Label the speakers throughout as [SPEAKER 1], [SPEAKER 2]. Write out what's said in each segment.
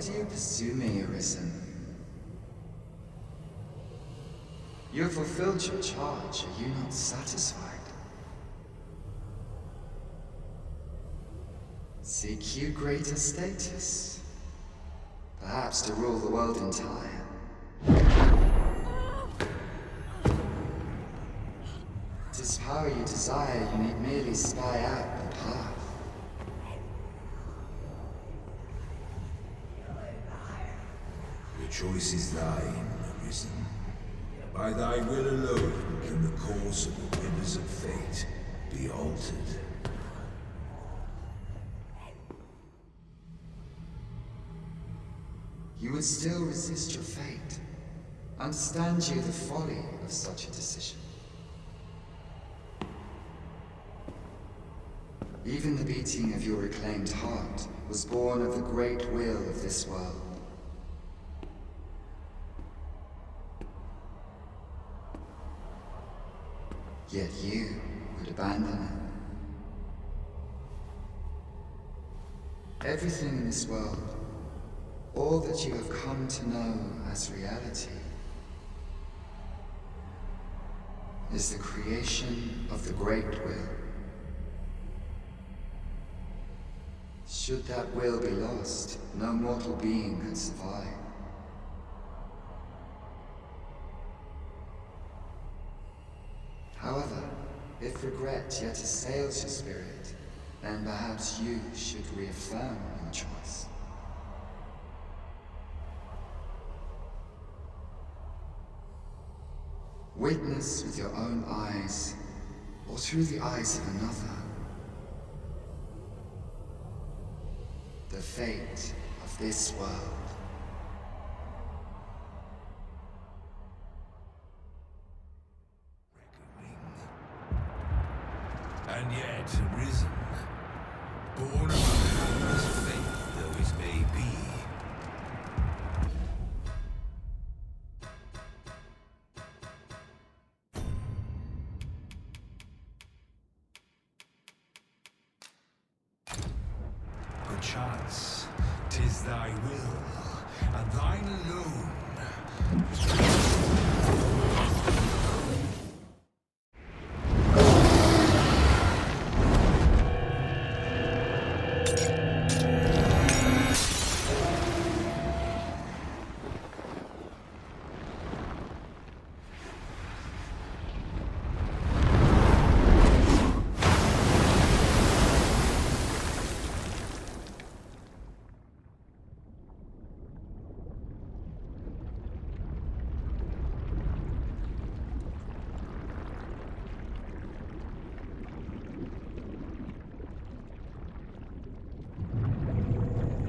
[SPEAKER 1] do you pursue me, Arisen? You have fulfilled your charge. Are you not satisfied? Seek you greater status? Perhaps to rule the world entire? Tis power you desire, you need merely spy out the path.
[SPEAKER 2] The choice is thine, Arisen. By thy will alone can the course of the rivers of fate be altered.
[SPEAKER 1] You would still resist your fate. Understand you the folly of such a decision. Even the beating of your reclaimed heart was born of the great will of this world. Yet you would abandon it. Everything in this world, all that you have come to know as reality, is the creation of the great will. Should that will be lost, no mortal being could survive. However, if regret yet assails your spirit, then perhaps you should reaffirm your choice. Witness with your own eyes, or through the eyes of another, the fate of this world.
[SPEAKER 2] And yet arisen, born of a boundless faith though it may be. Perchance, 'tis thy will, and thine alone.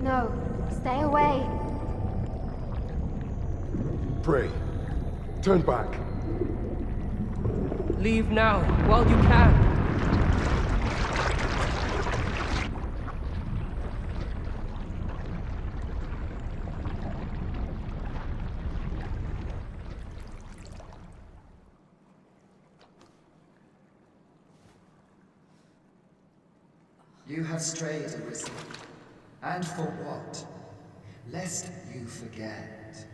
[SPEAKER 3] No, stay away.
[SPEAKER 4] Pray. Turn back.
[SPEAKER 5] Leave now, while you can.
[SPEAKER 1] You have strayed, Arisen. And for what? Lest you forget.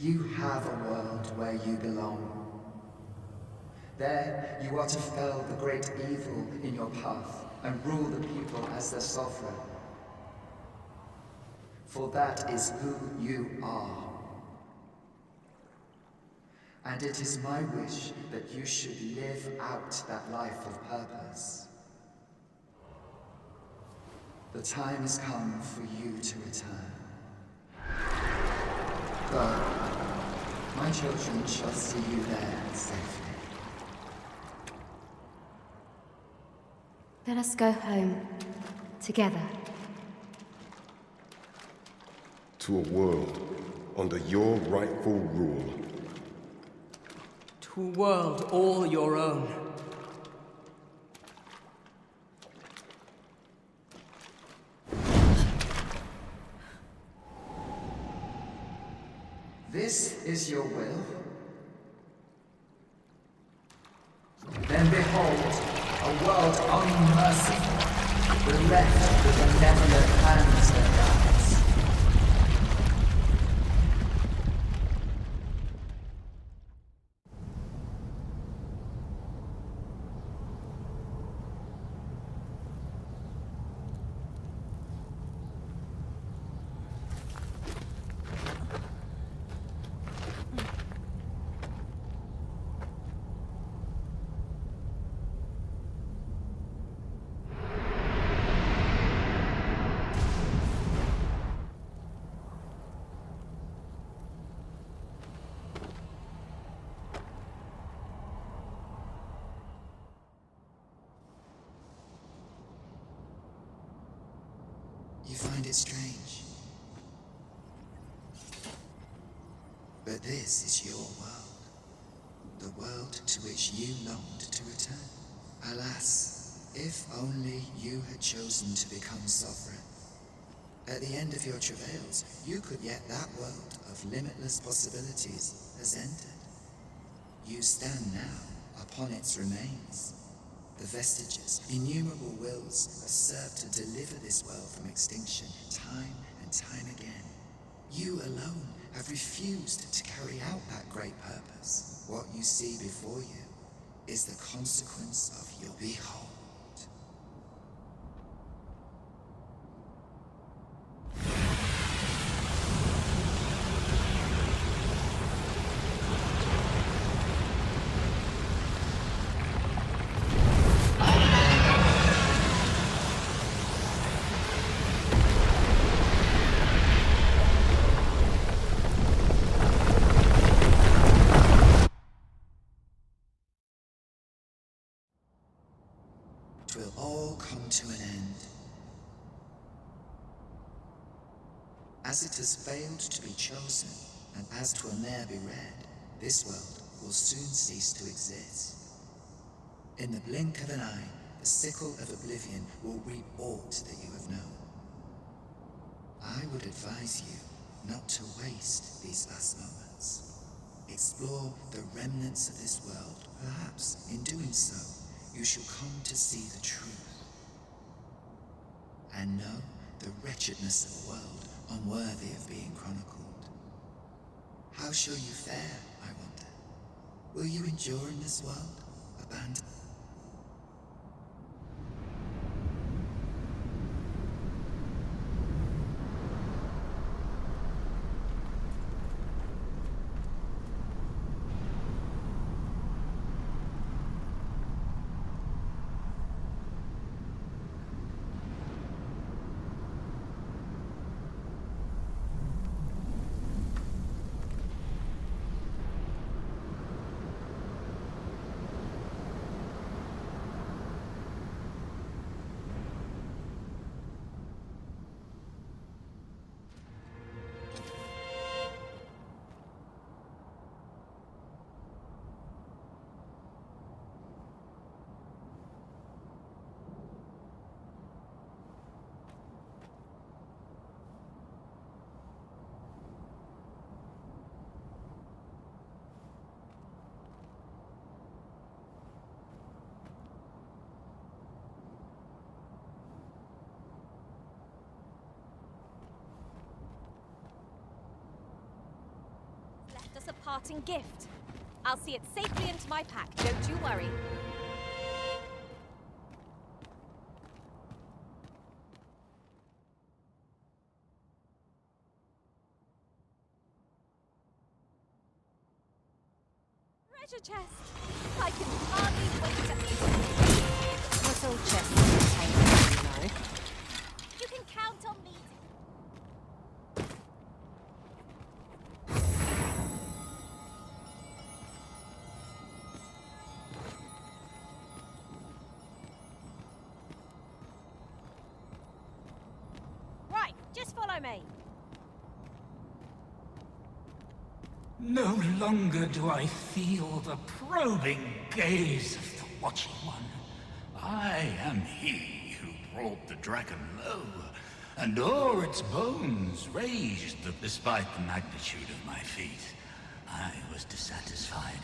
[SPEAKER 1] You have a world where you belong. There you are to fell the great evil in your path and rule the people as their sovereign. For that is who you are. And it is my wish that you should live out that life of purpose. The time has come for you to return. Go. My children shall see you there safely.
[SPEAKER 3] Let us go home, together.
[SPEAKER 4] To a world under your rightful rule.
[SPEAKER 5] To a world all your own.
[SPEAKER 1] This is your will? Then behold, a world unmerciful. bereft the benevolent hands that guides. You find it strange. But this is your world. The world to which you longed to return. Alas, if only you had chosen to become sovereign. At the end of your travails, you could yet that world of limitless possibilities has ended. You stand now upon its remains. The vestiges, innumerable wills, have served to deliver this world from extinction time and time again. You alone have refused to carry out that great purpose. What you see before you is the consequence of your behold. It will all come to an end. As it has failed to be chosen, and as 'twill ne'er be read, this world will soon cease to exist. In the blink of an eye, the sickle of oblivion will reap aught that you have known. I would advise you not to waste these last moments. Explore the remnants of this world. Perhaps, in doing so, you shall come to see the truth, and know the wretchedness of a world unworthy of being chronicled. How shall you fare, I wonder? Will you endure in this world, abandoned?
[SPEAKER 6] Left us a parting gift. I'll see it safely into my pack, don't you worry. Treasure chest! I can hardly wait to eat it.
[SPEAKER 7] Not all chests contain it, you know.
[SPEAKER 6] You can count on me. Right, just follow me.
[SPEAKER 8] No longer do I feel the probing gaze of the Watching One. I am he who brought the dragon low, and o'er its bones raised despite the magnitude of my feat. I was dissatisfied,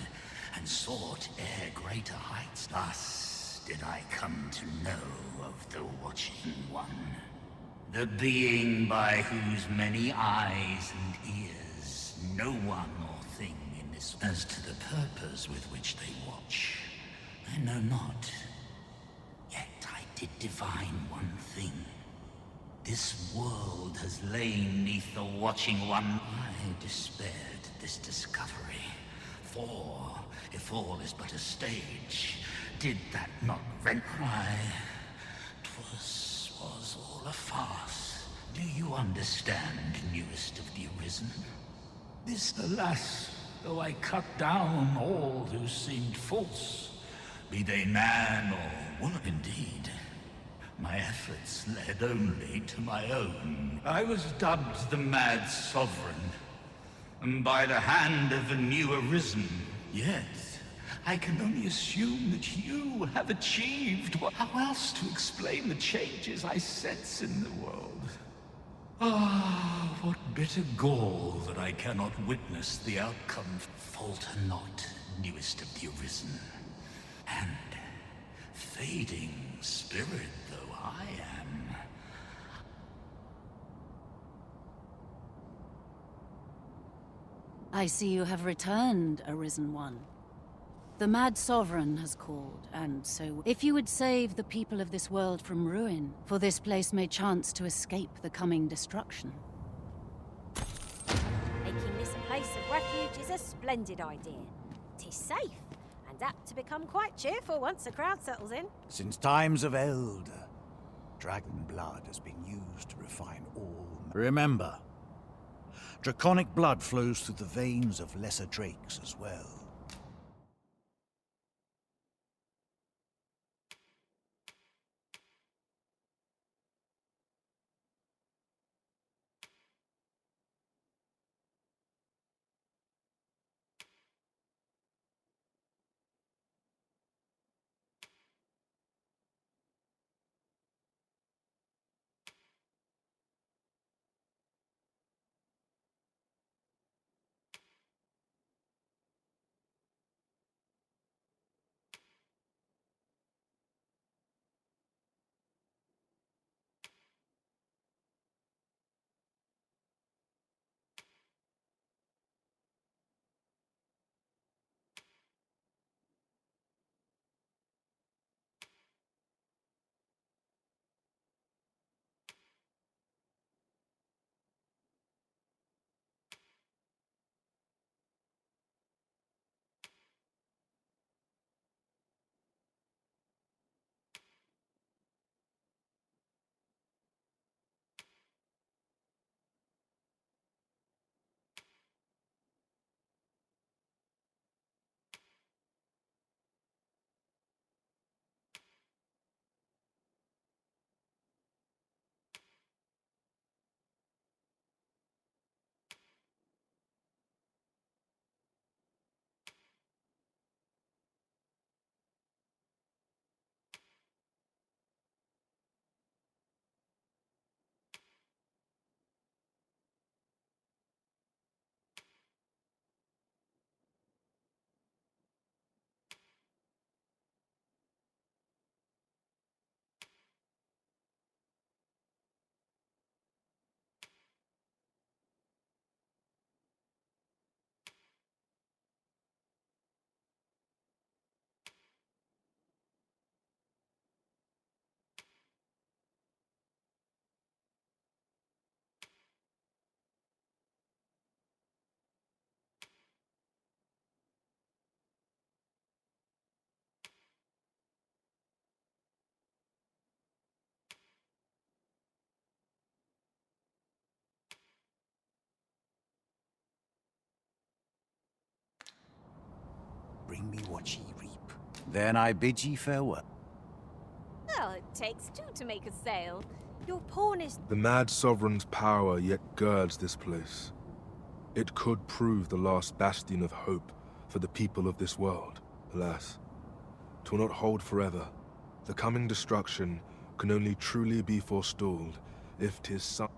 [SPEAKER 8] and sought ere greater heights. Thus did I come to know of the Watching One. The being by whose many eyes and ears no one or thing in this... As to the purpose with which they watch, I know not. Yet I did divine one thing. This world has lain neath the Watching One. I despaired at this discovery. For, if all is but a stage, did that not rent my... 'Twas all a farce. Do you understand, newest of the Arisen? This, alas, though I cut down all who seemed false, be they man or woman indeed, my efforts led only to my own. I was dubbed the Mad Sovereign, and by the hand of a new Arisen. Yet, I can only assume that you have achieved what... How else to explain the changes I sense in the world? Ah, what bitter gall that I cannot witness the outcome. Falter not, newest of the Arisen. And, fading spirit though I am,
[SPEAKER 7] I see you have returned, Arisen One. The Mad Sovereign has called, and so if you would save the people of this world from ruin, for this place may chance to escape the coming destruction.
[SPEAKER 6] Making this a place of refuge is a splendid idea. 'Tis safe, and apt to become quite cheerful once a crowd settles in.
[SPEAKER 9] Since times of eld, dragon blood has been used to refine all... Remember, draconic blood flows through the veins of lesser drakes as well. Bring me what ye reap. Then I bid ye farewell.
[SPEAKER 6] Well, it takes two to make a sail. Your pawn is...
[SPEAKER 10] The Mad Sovereign's power yet girds this place. It could prove the last bastion of hope for the people of this world. Alas, 'twill not hold forever. The coming destruction can only truly be forestalled if 'tis some...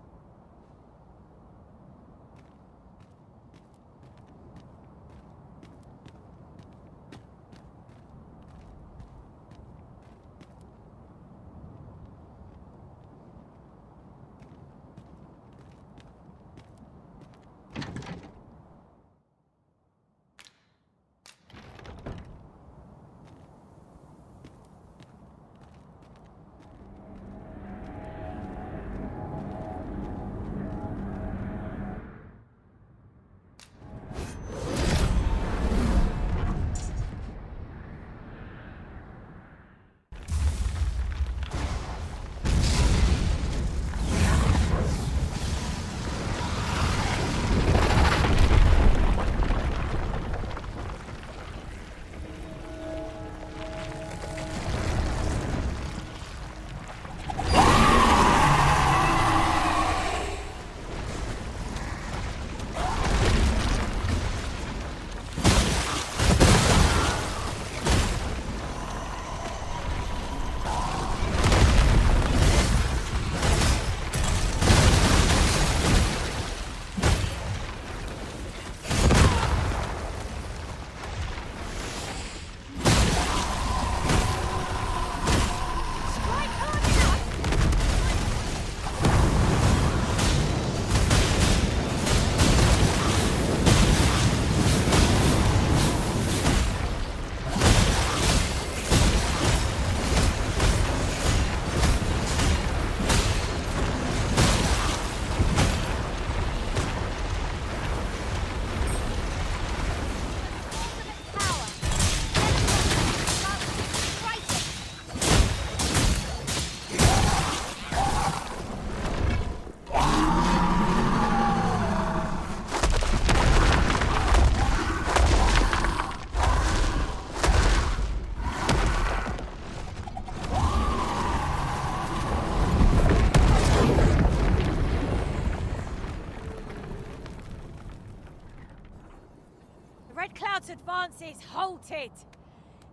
[SPEAKER 6] Red Cloud's advance is halted.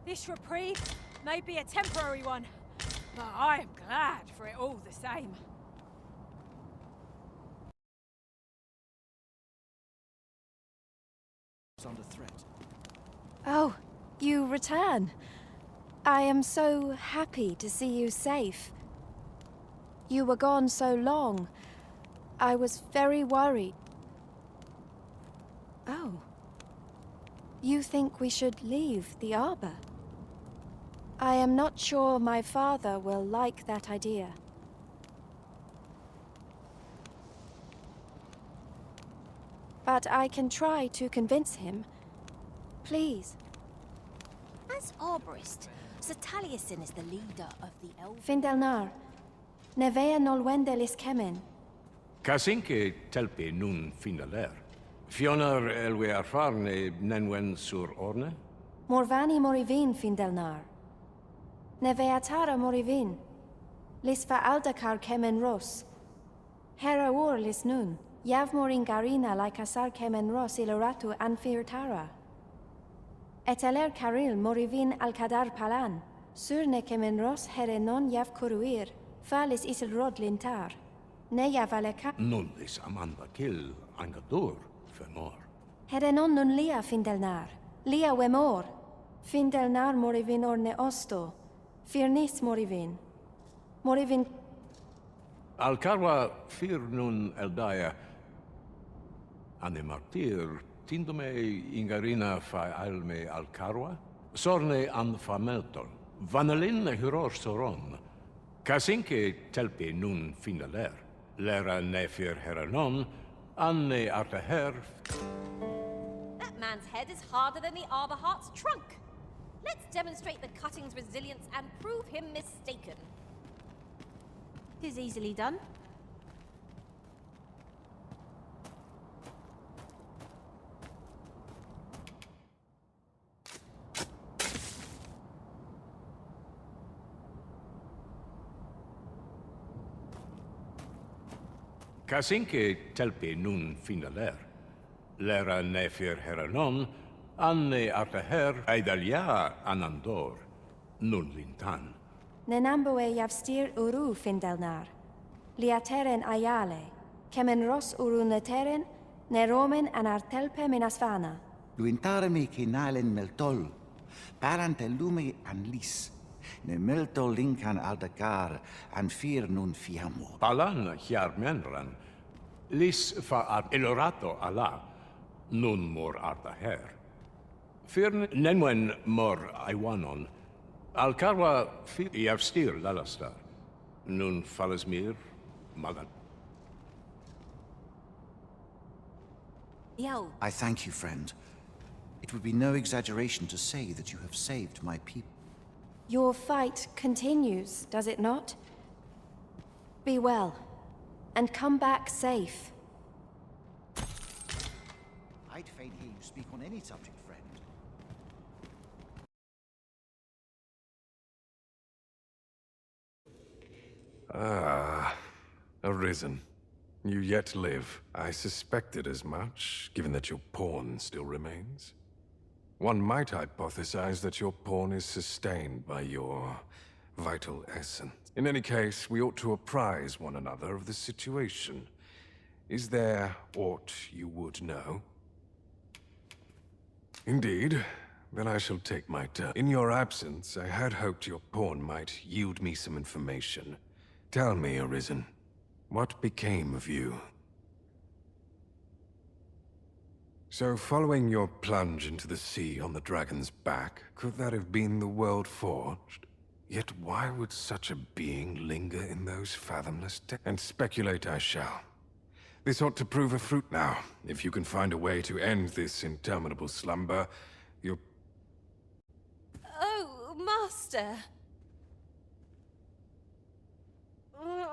[SPEAKER 6] This reprieve may be a temporary one, but I am glad for it all the same.
[SPEAKER 9] Under threat.
[SPEAKER 11] Oh, you return. I am so happy to see you safe. You were gone so long. I was very worried. Oh. You think we should leave the arbor? I am not sure my father will like that idea. But I can try to convince him. Please.
[SPEAKER 6] As arborist, Sir Taliesin is the leader of the elf.
[SPEAKER 11] Findelnar. Nevea nolwendelis kemen.
[SPEAKER 12] Casinque telpe nun finaler. Fionar elwe arfarne nenwen sur orne?
[SPEAKER 11] Morvani morivin, Findelnar. Neveatara morivin. Lisfa aldakar kemen ros. Hera ur lis nun. Yav morin garina like asar kemen ros iloratu anfirtara. Eteler caril morivin alcadar palan. Surne kemen ros herenon yav kuruir. Falis isil rod lintar. Ne yav aleka.
[SPEAKER 12] Nun is amanda kill angadur femor.
[SPEAKER 11] Herenon nun lia, Findelnar. Lia wemor. Findelnar morivin orne osto. Firnis morivin. Morivin.
[SPEAKER 12] Alcarwa fir nun eldaya. Ane martir tindome ingarina fa alme alcarwa. Sorne an fameltol. Vanelin huror soron. Casinque telpe nun finaler. Lera nefir heranon. Anne arteher.
[SPEAKER 6] That man's head is harder than the Arbor Heart's trunk. Let's demonstrate the cutting's resilience and prove him mistaken. 'Tis easily done.
[SPEAKER 12] Casinque telpe nun finaler. Lera nefir heranon. Anne arteher aidalia anandor. Nun lintan.
[SPEAKER 11] Nenamboe yavstir uru, Findelnar. Liateren ayale. Kemen ros uru neteren. Neromen anartelpe minasvana.
[SPEAKER 9] Luintaremi kinalen meltol. Parante lume an lis. Ne meltol linkan aldakar an fir nun fiammo.
[SPEAKER 12] Palan hiar menran. Lis fa art elorato ala. Nun mor artaher. Firn nenwen mor aiwanon. Alcarwa fi iavstir lalastar. Nun falasmir magan.
[SPEAKER 6] Yo.
[SPEAKER 9] I thank you, friend. It would be no exaggeration to say that you have saved my people.
[SPEAKER 11] Your fight continues, does it not? Be well, and come back safe.
[SPEAKER 9] I'd fain hear you speak on any subject, friend.
[SPEAKER 4] Ah, arisen. You yet live. I suspected as much, given that your pawn still remains. One might hypothesize that your pawn is sustained by your vital essence. In any case, we ought to apprise one another of the situation. Is there aught you would know? Indeed. Then I shall take my turn. In your absence, I had hoped your pawn might yield me some information. Tell me, Arisen, what became of you? So, following your plunge into the sea on the dragon's back, could that have been the world forged? Yet why would such a being linger in those fathomless depths? And speculate I shall. This ought to prove a fruit now. If you can find a way to end this interminable slumber, you'll...
[SPEAKER 6] Oh, Master.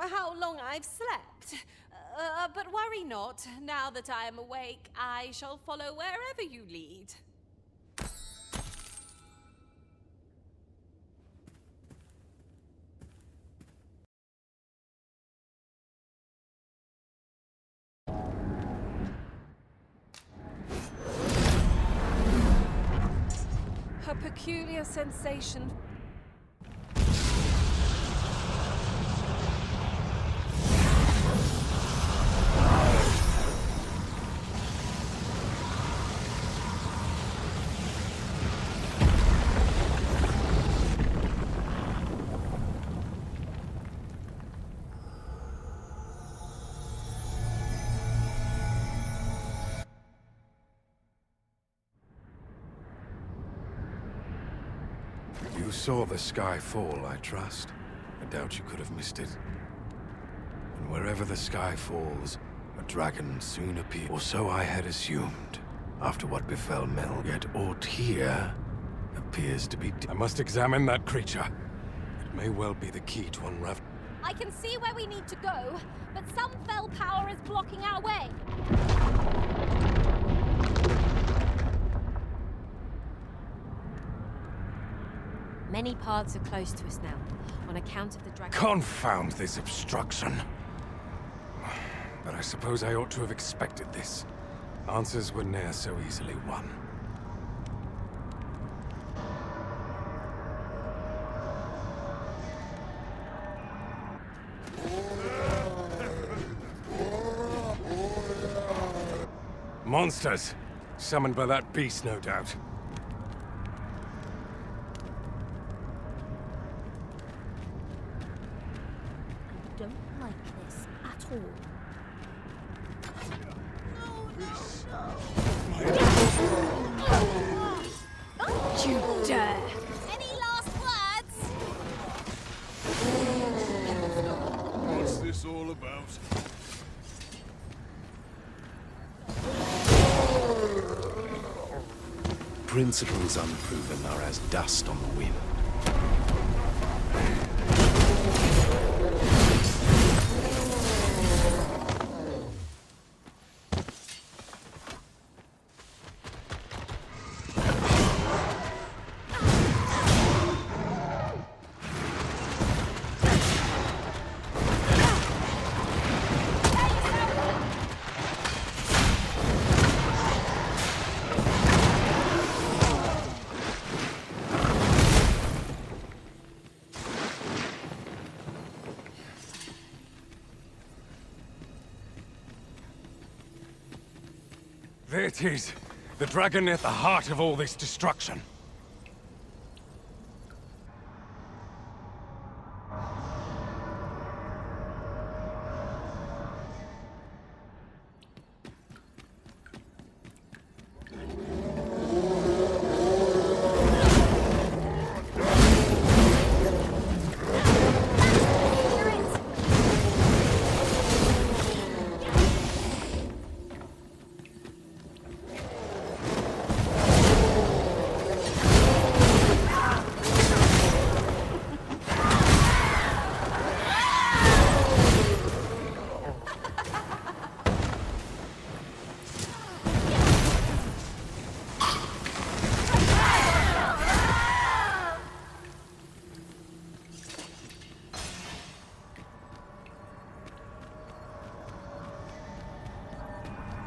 [SPEAKER 6] How long I've slept. But worry not. Now that I am awake, I shall follow wherever you lead. A peculiar sensation.
[SPEAKER 4] You saw the sky fall, I trust. I doubt you could have missed it. And wherever the sky falls, a dragon soon appears. Or so I had assumed, after what befell Mel. Yet aught here appears to be... I must examine that creature. It may well be the key to unravel...
[SPEAKER 6] I can see where we need to go, but some fell power is blocking our way. Many paths are close to us now, on account of the dragon.
[SPEAKER 4] Confound this obstruction. But I suppose I ought to have expected this. Answers were ne'er so easily won. Monsters! Summoned by that beast, no doubt.
[SPEAKER 6] I don't like this at all. Don't you dare! Any last words?
[SPEAKER 10] What's this all about?
[SPEAKER 13] Principles unproven are as dust on the wind.
[SPEAKER 4] There it is. The dragon at the heart of all this destruction.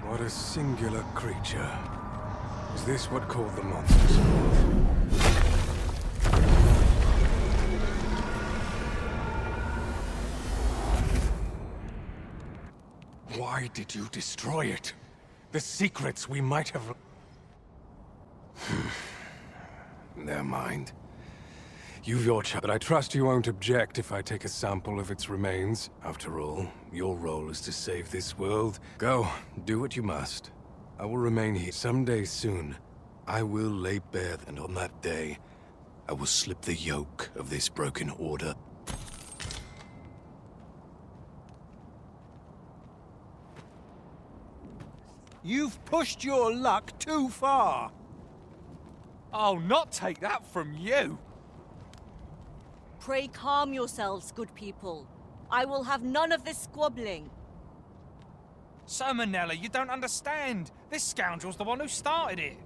[SPEAKER 4] What a singular creature. Is this what called the monsters forth? Why did you destroy it? The secrets we might have... Never mind. You've your choice, but I trust you won't object if I take a sample of its remains. After all, your role is to save this world. Go, do what you must. I will remain here. Someday soon, I will lay bare, and on that day, I will slip the yoke of this broken order.
[SPEAKER 14] You've pushed your luck too far.
[SPEAKER 15] I'll not take that from you.
[SPEAKER 16] Pray calm yourselves, good people. I will have none of this squabbling.
[SPEAKER 15] So, Manella, you don't understand. This scoundrel's the one who started it.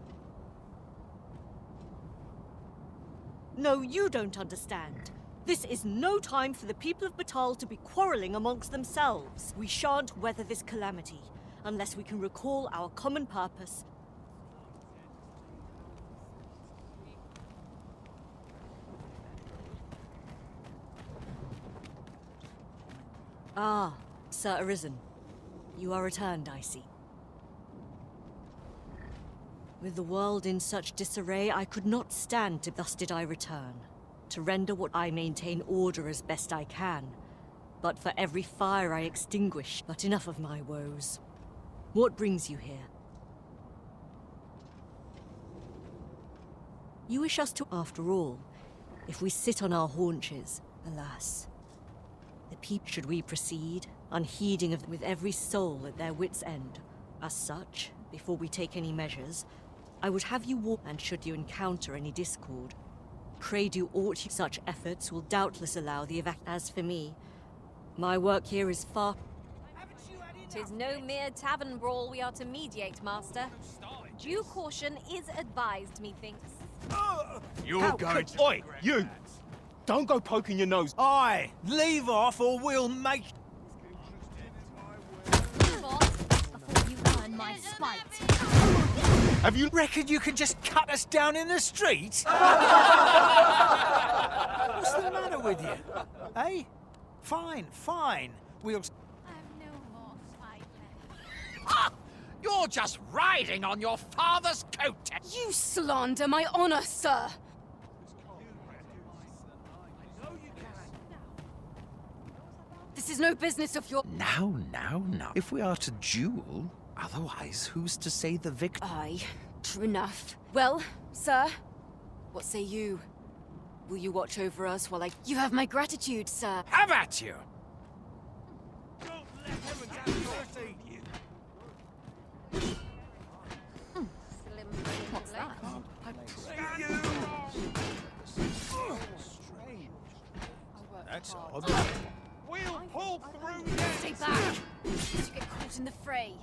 [SPEAKER 16] No, you don't understand. This is no time for the people of Batal to be quarreling amongst themselves. We shan't weather this calamity unless we can recall our common purpose. Ah, Sir Arisen. You are returned, I see. With the world in such disarray, I could not stand to... Thus did I return, to render what I maintain order as best I can. But for every fire I extinguish, but enough of my woes. What brings you here? You wish us to... After all, if we sit on our haunches, alas, the people... Should we proceed, unheeding of... with every soul at their wits' end? As such, before we take any measures, I would have you walk, and should you encounter any discord, pray do aught. Such efforts will doubtless allow the evac... As for me, my work here is far...
[SPEAKER 6] 'Tis no mere tavern brawl we are to mediate, Master. Due caution is advised, methinks.
[SPEAKER 14] You're going to... Oi, you! Don't go poking your nose. Aye, leave off or we'll make...
[SPEAKER 3] Before you earn my spite.
[SPEAKER 14] Have you reckoned you can just cut us down in the street? What's the matter with you? Eh? Fine, fine. We'll...
[SPEAKER 3] I've no more spite left.
[SPEAKER 17] Ah! You're just riding on your father's coat.
[SPEAKER 6] You slander my honor, sir! This is no business of your...
[SPEAKER 9] Now. If we are to duel, otherwise who's to say the victor?
[SPEAKER 6] Aye, true enough. Well, sir, what say you? Will you watch over us while I... You have my gratitude, sir.
[SPEAKER 17] Have at you!
[SPEAKER 6] What's that?
[SPEAKER 14] I pray you! That's odd.
[SPEAKER 15] We'll pull through this!
[SPEAKER 6] Stay back! You get caught in the fray.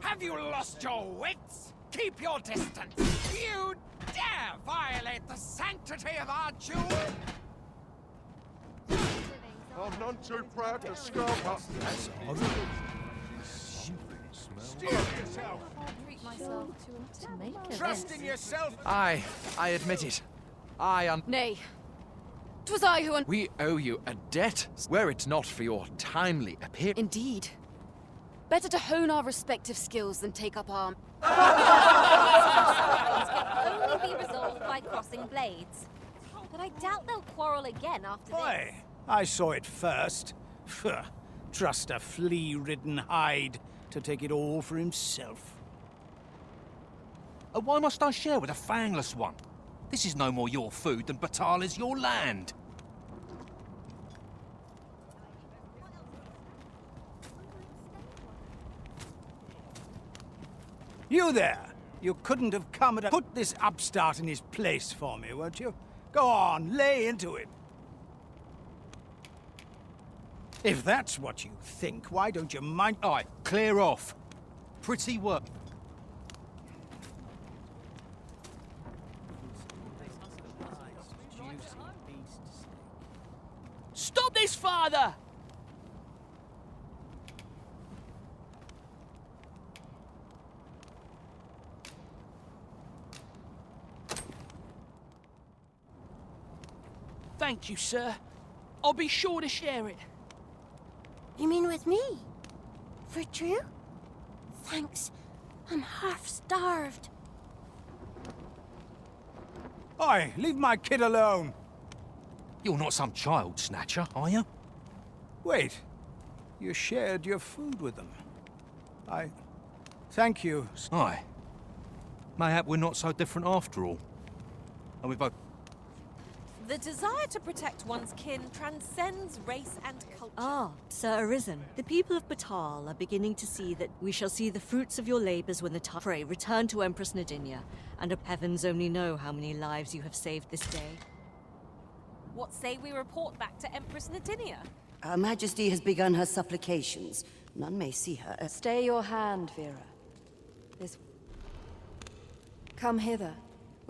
[SPEAKER 17] Have you lost your wits? Keep your distance! You dare violate the sanctity of our jewel!
[SPEAKER 18] I'm none too proud to scarp up.
[SPEAKER 14] That's odd.
[SPEAKER 15] Steer yourself!
[SPEAKER 3] Treat myself to make a
[SPEAKER 15] Trust in yourself!
[SPEAKER 17] I admit it.
[SPEAKER 6] Nay. 'Twas I who...
[SPEAKER 17] We owe you a debt, were it not for your timely appearance.
[SPEAKER 6] Indeed. Better to hone our respective skills than take up arms.
[SPEAKER 19] Can only be resolved by crossing blades. But I doubt they'll quarrel again after this.
[SPEAKER 14] Oi, I saw it first. Pho, trust a flea-ridden hide to take it all for himself.
[SPEAKER 20] Why must I share with a fangless one? This is no more your food than Batal is your land.
[SPEAKER 14] You there! You couldn't have come at... Put this upstart in his place for me, won't you? Go on, lay into it. If that's what you think, why don't you mind...
[SPEAKER 20] Aye, clear off. Pretty work.
[SPEAKER 5] Stop this, father! Thank you, sir. I'll be sure to share it.
[SPEAKER 3] You mean with me? For true? Thanks. I'm half starved.
[SPEAKER 14] Oi, leave my kid alone.
[SPEAKER 20] You're not some child snatcher, are you?
[SPEAKER 14] Wait. You shared your food with them. Thank you.
[SPEAKER 20] Aye. Mayhap we're not so different after all. And we both...
[SPEAKER 6] The desire to protect one's kin transcends race and culture.
[SPEAKER 16] Ah, Sir Arisen. The people of Batal are beginning to see that we shall see the fruits of your labors when the time... Pray, return to Empress Nadinia, and heavens only know how many lives you have saved this day.
[SPEAKER 6] What say we report back to Empress Nadinia?
[SPEAKER 21] Her Majesty has begun her supplications. None may see her.
[SPEAKER 11] Stay your hand, Vera. This... Come hither.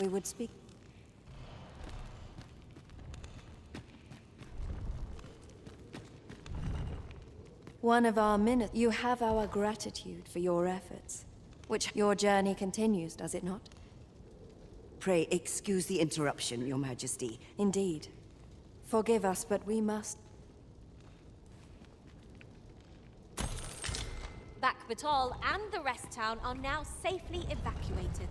[SPEAKER 11] We would speak... One of our minutes. You have our gratitude for your efforts. Which your journey continues, does it not?
[SPEAKER 21] Pray excuse the interruption, Your Majesty.
[SPEAKER 11] Indeed. Forgive us, but we must.
[SPEAKER 19] Backbatal and the rest town are now safely evacuated.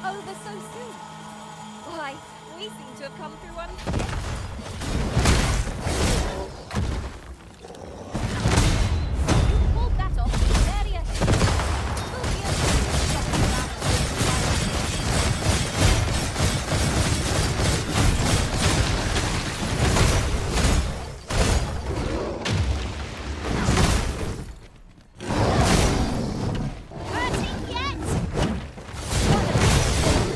[SPEAKER 19] Over so soon. Why, we seem to have come through unhit. You pulled that off with barely a hit. Will be a hurting yet?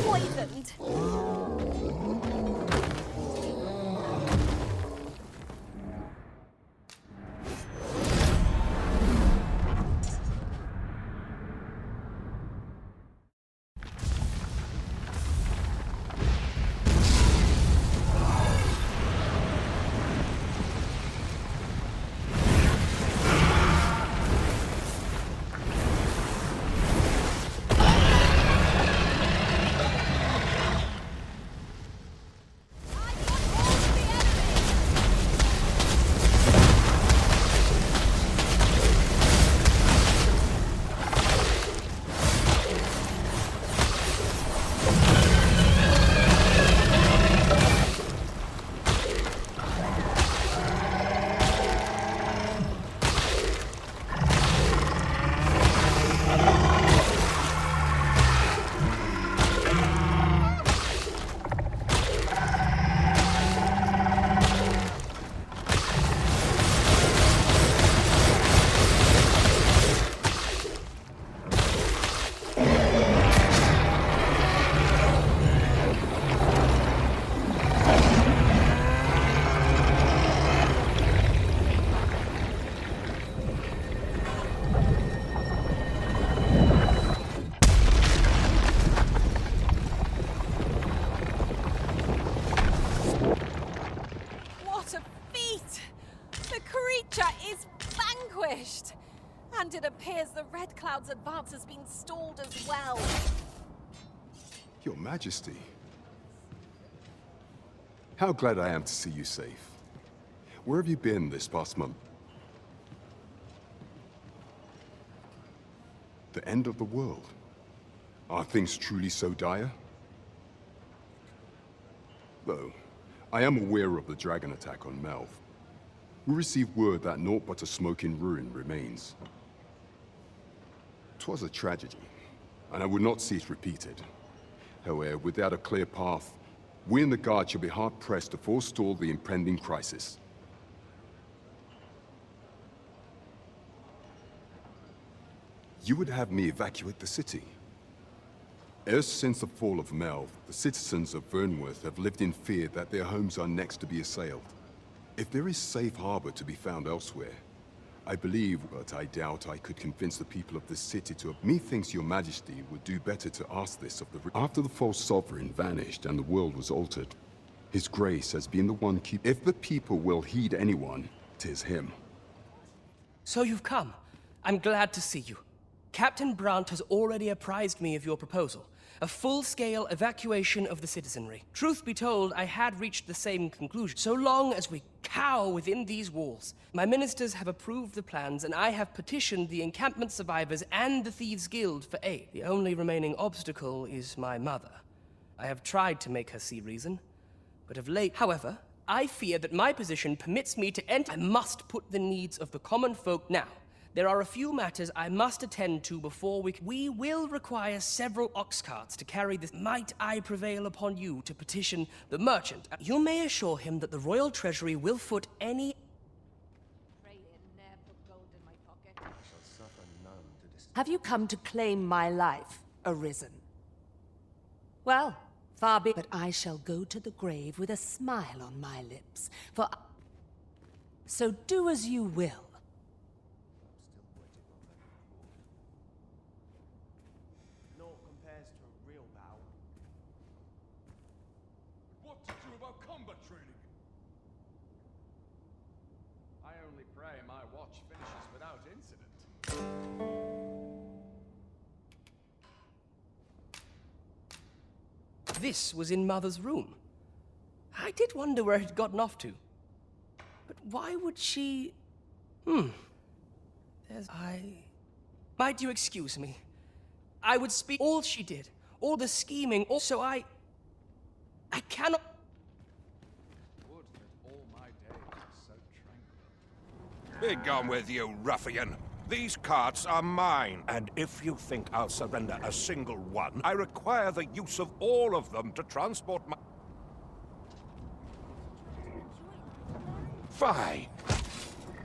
[SPEAKER 19] Poisoned. What a feat! The creature is vanquished! And it appears the Red Cloud's advance has been stalled as well.
[SPEAKER 2] Your Majesty. How glad I am to see you safe. Where have you been this past month? The end of the world. Are things truly so dire? Though, I am aware of the dragon attack on Melv. We received word that naught but a smoking ruin remains. 'Twas a tragedy, and I would not see it repeated. However, without a clear path, we in the Guard shall be hard-pressed to forestall the impending crisis. You would have me evacuate the city? Ever since the fall of Melv, the citizens of Vernworth have lived in fear that their homes are next to be assailed. If there is safe harbor to be found elsewhere, I believe, but I doubt I could convince the people of this city to... Methinks your Majesty would do better to ask this of the... After the false sovereign vanished and the world was altered, His Grace has been the one keep... If the people will heed anyone, 'tis him.
[SPEAKER 5] So you've come. I'm glad to see you. Captain Brandt has already apprised me of your proposal. A full-scale evacuation of the citizenry. Truth be told, I had reached the same conclusion. So long as we cower within these walls. My ministers have approved the plans, and I have petitioned the encampment survivors and the Thieves' Guild for aid. The only remaining obstacle is my mother. I have tried to make her see reason, but of late... However, I fear that my position permits me to enter... I must put the needs of the common folk now. There are a few matters I must attend to before we will require several ox carts to carry this. Might I prevail upon you to petition the merchant? You may assure him that the royal treasury will foot any...
[SPEAKER 22] Have you come to claim my life, Arisen? Well, far be... But I shall go to the grave with a smile on my lips, for... So do as you will.
[SPEAKER 5] this was in Mother's room. I did wonder where it had gotten off to. But why would she... Might you excuse me? I would speak all she did, all the scheming, also I cannot...
[SPEAKER 17] Be gone with you, ruffian. These carts are mine, and if you think I'll surrender a single one, I require the use of all of them to transport my... Fie!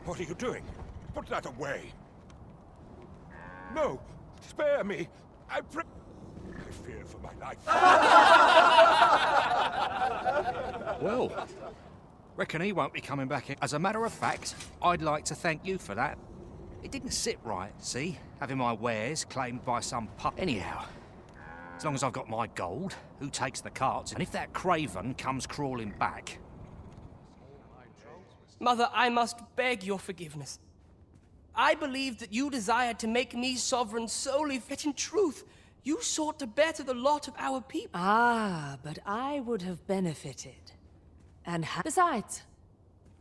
[SPEAKER 17] What are you doing? Put that away! No! Spare me! I fear for my life.
[SPEAKER 20] Well, reckon he won't be coming back in. As a matter of fact, I'd like to thank you for that. It didn't sit right, see? Having my wares claimed by some pup. Anyhow, as long as I've got my gold, who takes the carts? And if that craven comes crawling back...
[SPEAKER 5] Mother, I must beg your forgiveness. I believed that you desired to make me sovereign solely, yet in truth, you sought to better the lot of our people.
[SPEAKER 22] Ah, but I would have benefited. And besides,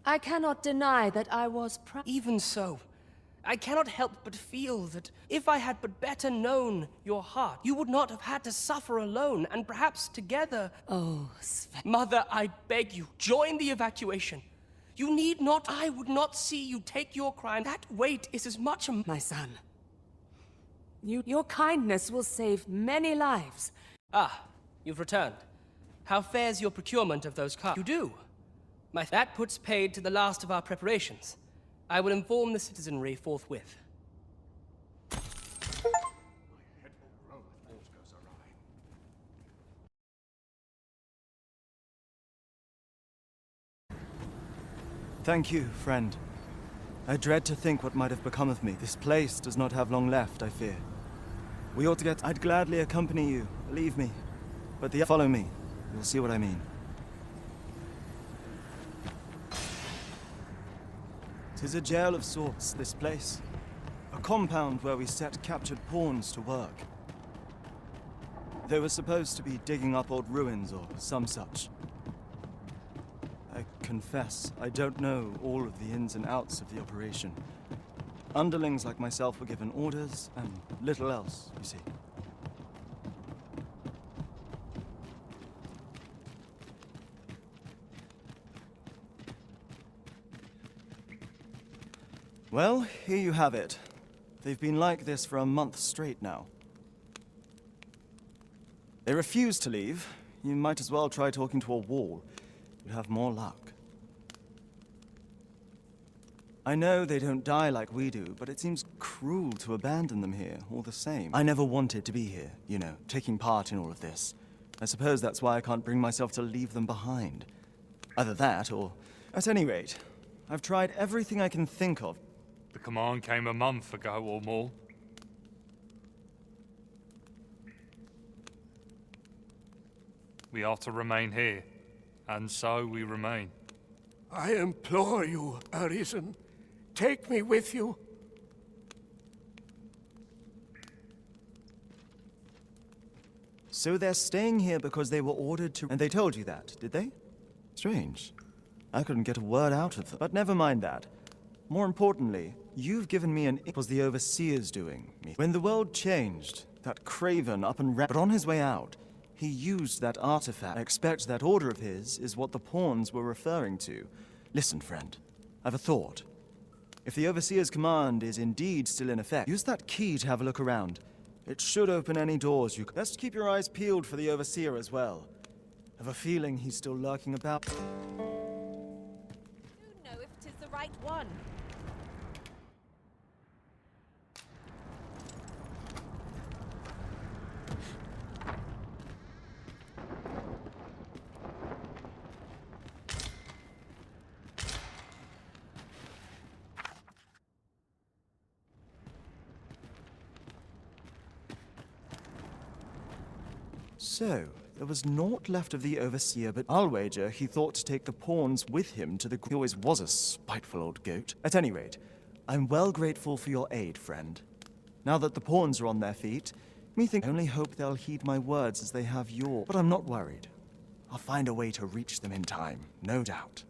[SPEAKER 22] I cannot deny that I was proud.
[SPEAKER 5] Even so, I cannot help but feel that if I had but better known your heart, you would not have had to suffer alone, and perhaps together...
[SPEAKER 22] Oh, Sven.
[SPEAKER 5] Mother, I beg you, join the evacuation. You need not... I would not see you take your crime. That weight is as much a...
[SPEAKER 22] My son, your kindness will save many lives.
[SPEAKER 5] Ah, you've returned. How fares your procurement of those cars? You do. That puts paid to the last of our preparations. I will inform the citizenry forthwith.
[SPEAKER 1] Thank you, friend. I dread to think what might have become of me. This place does not have long left, I fear. We ought to get... I'd gladly accompany you, believe me. But follow me. You'll see what I mean. Tis a jail of sorts, this place. A compound where we set captured pawns to work. They were supposed to be digging up old ruins or some such. I confess, I don't know all of the ins and outs of the operation. Underlings like myself were given orders, and little else, you see. Well, here you have it. They've been like this for a month straight now. They refuse to leave. You might as well try talking to a wall. You'd have more luck. I know they don't die like we do, but it seems cruel to abandon them here, all the same. I never wanted to be here, you know, taking part in all of this. I suppose that's why I can't bring myself to leave them behind. Either that, or... At any rate, I've tried everything I can think of.
[SPEAKER 8] The command came a month ago or more. We are to remain here, and so we remain.
[SPEAKER 23] I implore you, Arisen. Take me with you.
[SPEAKER 1] So they're staying here because they were ordered to... And they told you that, did they? Strange. I couldn't get a word out of them. But never mind that. More importantly, you've given me an... It was the Overseer's doing. When the world changed, that craven up and ran... But on his way out, he used that artifact. I expect that order of his is what the pawns were referring to. Listen, friend. I've a thought. If the Overseer's command is indeed still in effect, use that key to have a look around. It should open any doors you... Best keep your eyes peeled for the Overseer as well. I have a feeling he's still lurking about.
[SPEAKER 6] Who know if 'tis the right one?
[SPEAKER 1] So, there was naught left of the Overseer, but I'll wager he thought to take the pawns with him to the... He always was a spiteful old goat. At any rate, I'm well grateful for your aid, friend. Now that the pawns are on their feet, me think. I only hope they'll heed my words as they have yours. But I'm not worried. I'll find a way to reach them in time, no doubt.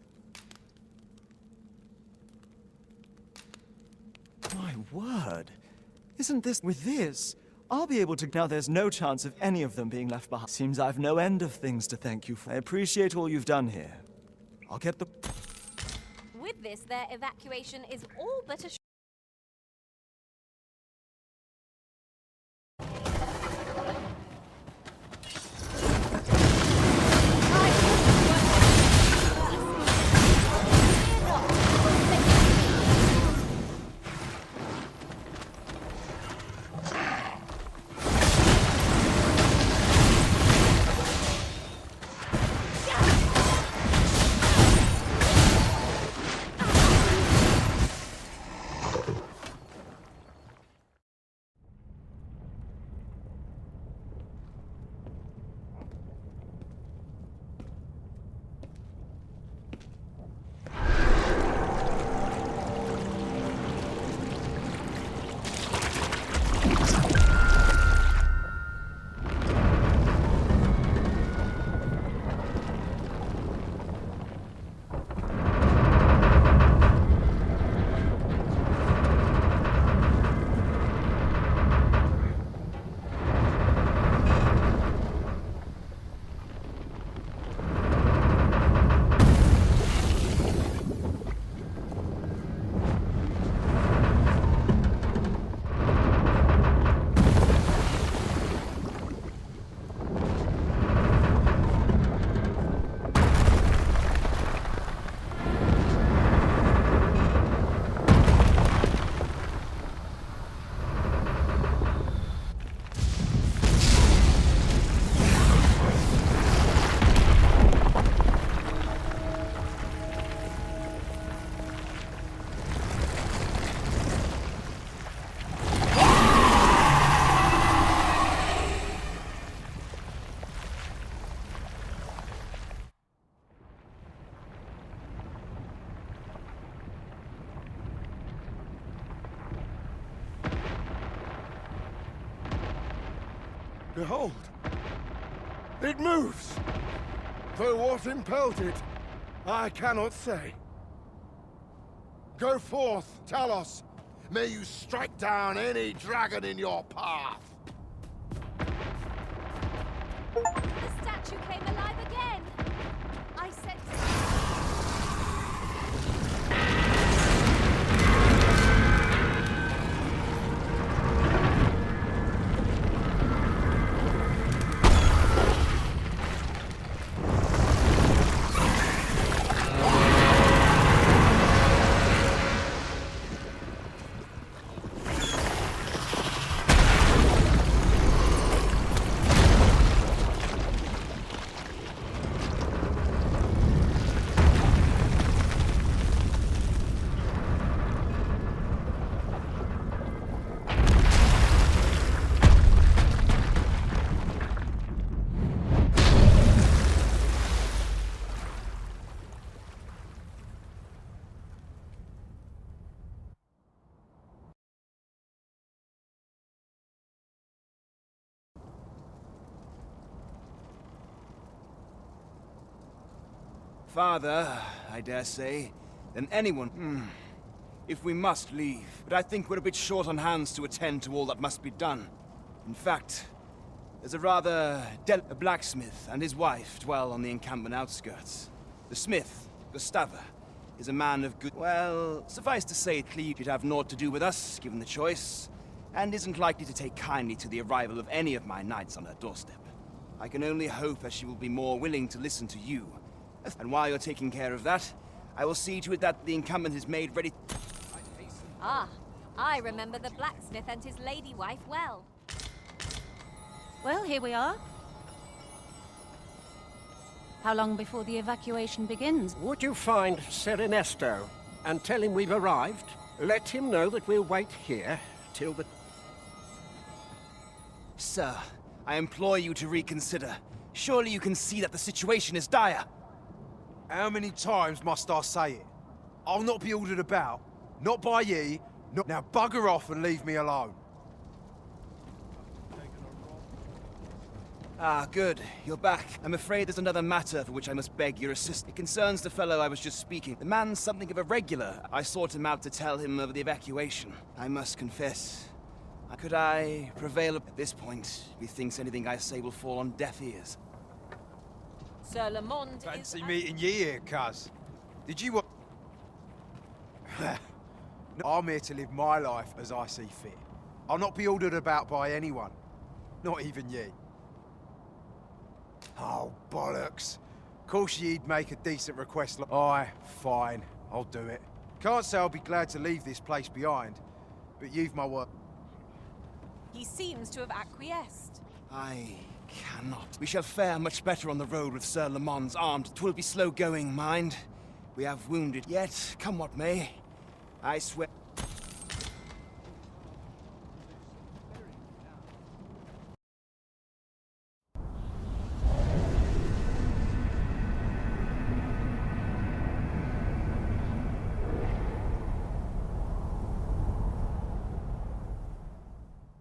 [SPEAKER 1] My word. Isn't this... With this, I'll be able to... Now there's no chance of any of them being left behind. Seems I've no end of things to thank you for. I appreciate all you've done here. I'll get the...
[SPEAKER 6] With this, their evacuation is all but a...
[SPEAKER 18] Behold! It moves! Though what impelled it, I cannot say. Go forth, Talos. May you strike down any dragon in your path.
[SPEAKER 6] The statue came alive again! I said...
[SPEAKER 7] Farther, I dare say, than anyone. If we must leave. But I think we're a bit short on hands to attend to all that must be done. In fact, there's a rather a blacksmith and his wife dwell on the encampment outskirts. The smith, Gustava, is a man of good... Well, suffice to say, Cleve should have naught to do with us, given the choice, and isn't likely to take kindly to the arrival of any of my knights on her doorstep. I can only hope that she will be more willing to listen to you. And while you're taking care of that, I will see to it that the encampment is made ready.
[SPEAKER 6] Ah, I remember the blacksmith and his lady wife well.
[SPEAKER 10] Well, here we are. How long before the evacuation begins?
[SPEAKER 23] Would you find Ser Ernesto and tell him we've arrived? Let him know that we'll wait here till the...
[SPEAKER 7] Sir, I implore you to reconsider. Surely you can see that the situation is dire.
[SPEAKER 12] How many times must I say it? I'll not be ordered about. Not by ye. Not... Now bugger off and leave me alone.
[SPEAKER 7] Ah, good. You're back. I'm afraid there's another matter for which I must beg your assistance. It concerns the fellow I was just speaking. The man's something of a regular. I sought him out to tell him of the evacuation. I must confess. Could I prevail at this point? Methinks anything I say will fall on deaf ears.
[SPEAKER 19] Sir Lamond
[SPEAKER 12] Fancy meeting you here, cuz. Did you want... I'm here to live my life as I see fit. I'll not be ordered about by anyone. Not even you. Oh, bollocks. Course you'd make a decent request like... Aye, fine. I'll do it. Can't say I'll be glad to leave this place behind, but you've my word.
[SPEAKER 19] He seems to have acquiesced.
[SPEAKER 7] I cannot. We shall fare much better on the road with Sir Lamond's armed. 'Twill be slow going, mind. We have wounded. Yet, come what may, I swear...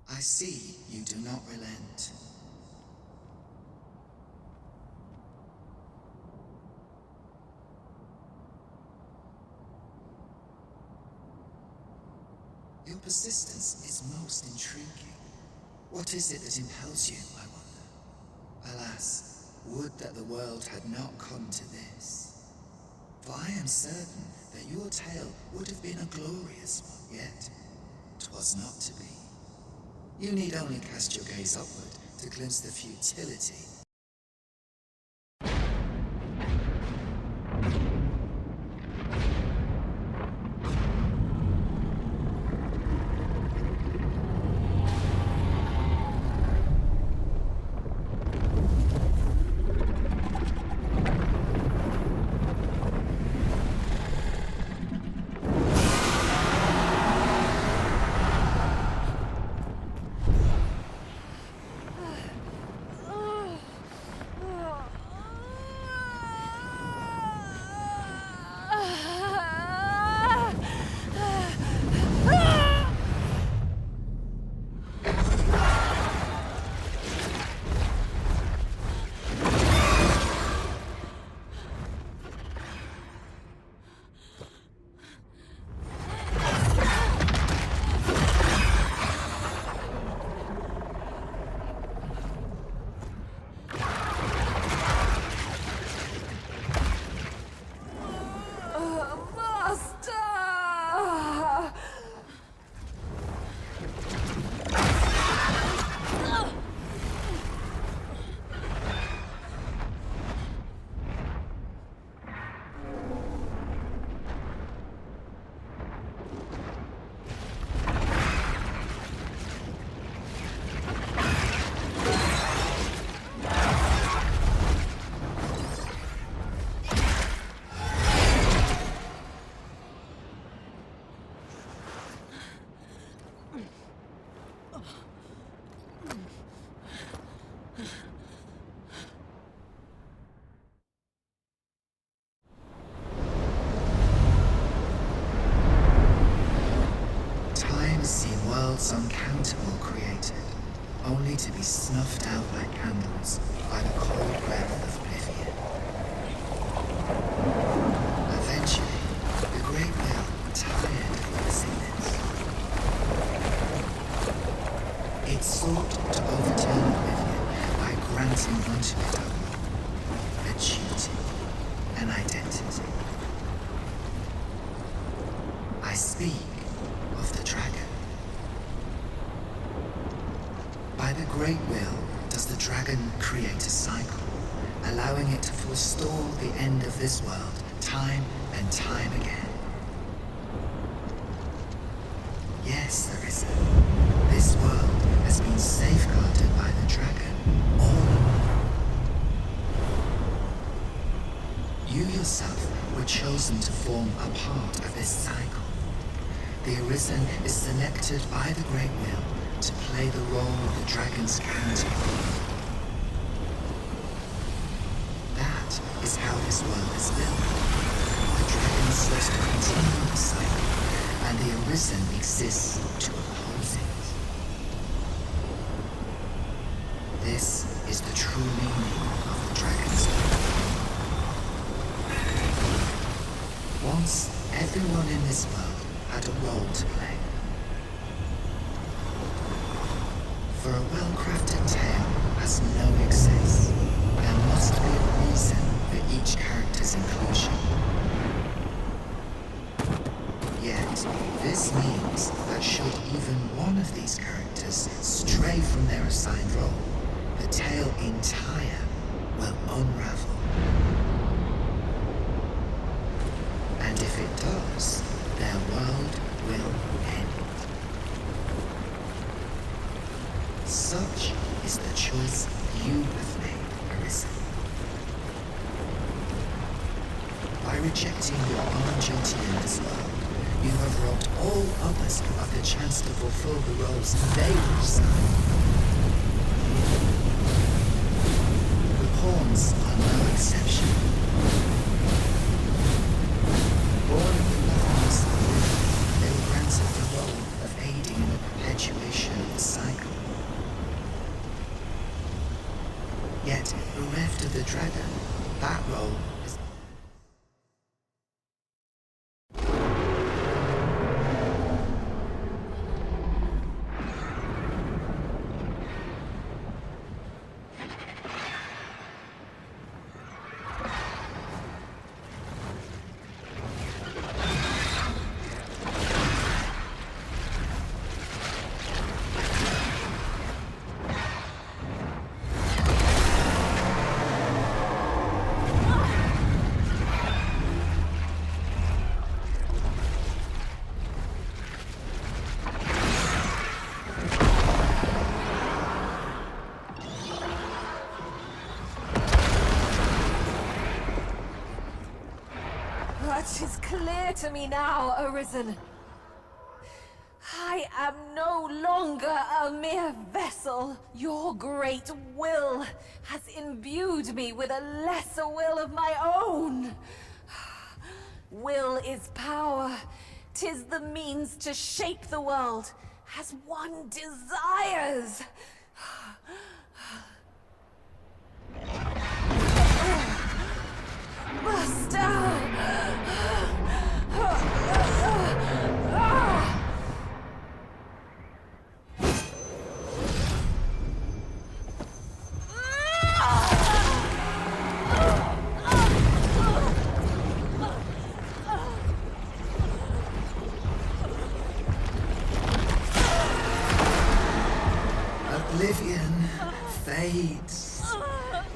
[SPEAKER 4] I see you do not relent. Your persistence is most intriguing. What is it that impels you, I wonder? Alas, would that the world had not come to this. For I am certain that your tale would have been a glorious one, yet 'twas not to be. You need only cast your gaze upward to glimpse the futility. Worlds uncountable created, only to be snuffed out like candles by the cold breath of oblivion. Eventually, the Great Will, tired of witnessing this, it sought to overturn oblivion by granting unto it a duty, an identity. I speak of the dragon. By the Great Will does the dragon create a cycle, allowing it to forestall the end of this world time and time again. Yes, Arisen, this world has been safeguarded by the dragon all along. You yourself were chosen to form a part of this cycle. The Arisen is selected by the Great Will to play the role of the dragon's counterpart. That is how this world is built. The dragon serves to continue the cycle, and the Arisen exists to oppose it. This is the truth. Yet, this means that should even one of these characters stray from their assigned role, the tale entire will unravel. And if it does, their world will end. Such is the choice you have made, Arisen. By rejecting your own duty in this world, you have robbed all others of the chance to fulfill the roles they will assign. The pawns are no exception. Born of the nothingness of living, they were granted the role of aiding in the perpetuation of the cycle. Yet, bereft of the dragon, that role is
[SPEAKER 19] It is clear to me now, Arisen. I am no longer a mere vessel. Your great will has imbued me with a lesser will of my own. Will is power. 'Tis the means to shape the world as one desires. Master!
[SPEAKER 4] Oblivion fades.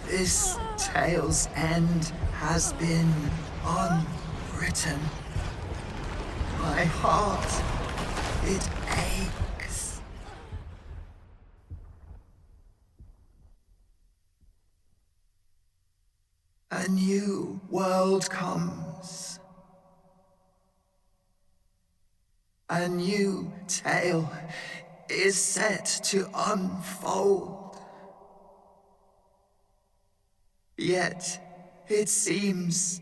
[SPEAKER 4] This tale's end has been unwritten. My heart, it aches. A new world comes. A new tale is set to unfold. Yet, it seems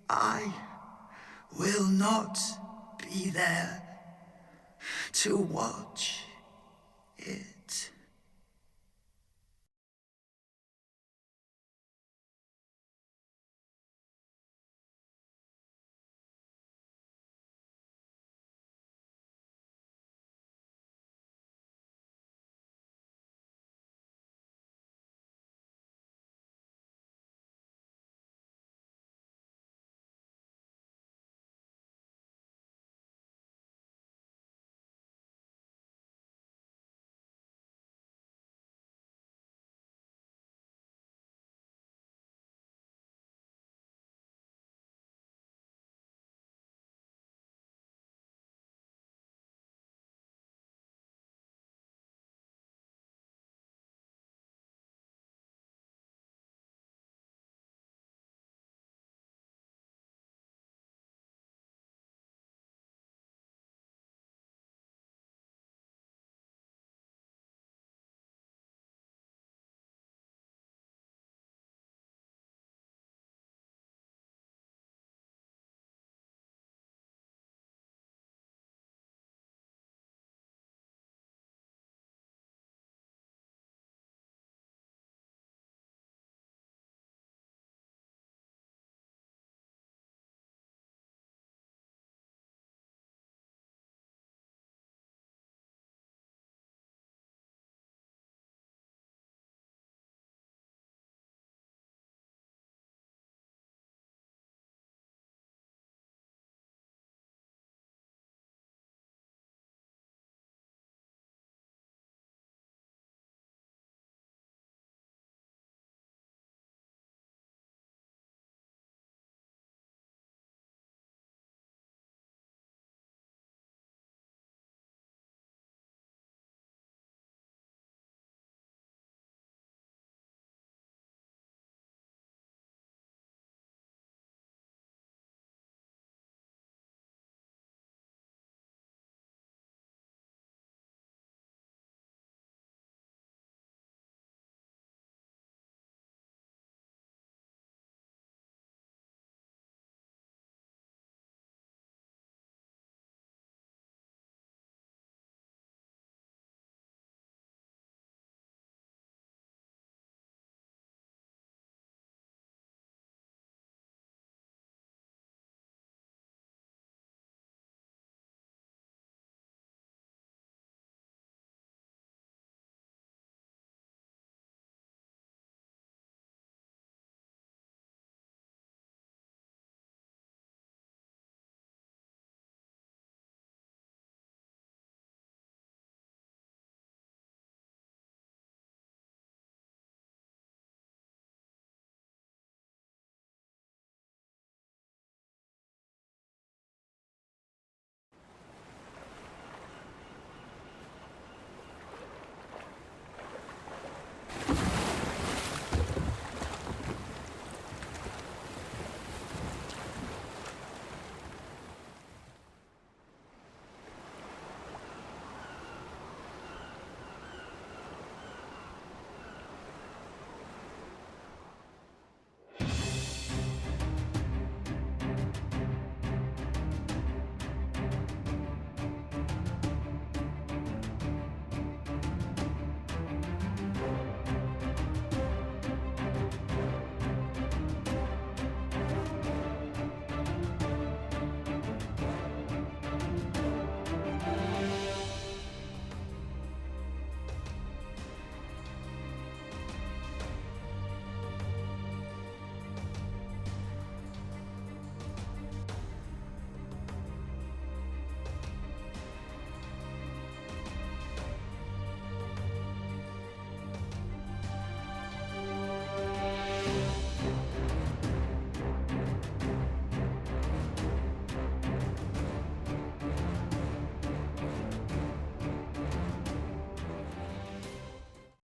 [SPEAKER 4] I will not be there to watch it.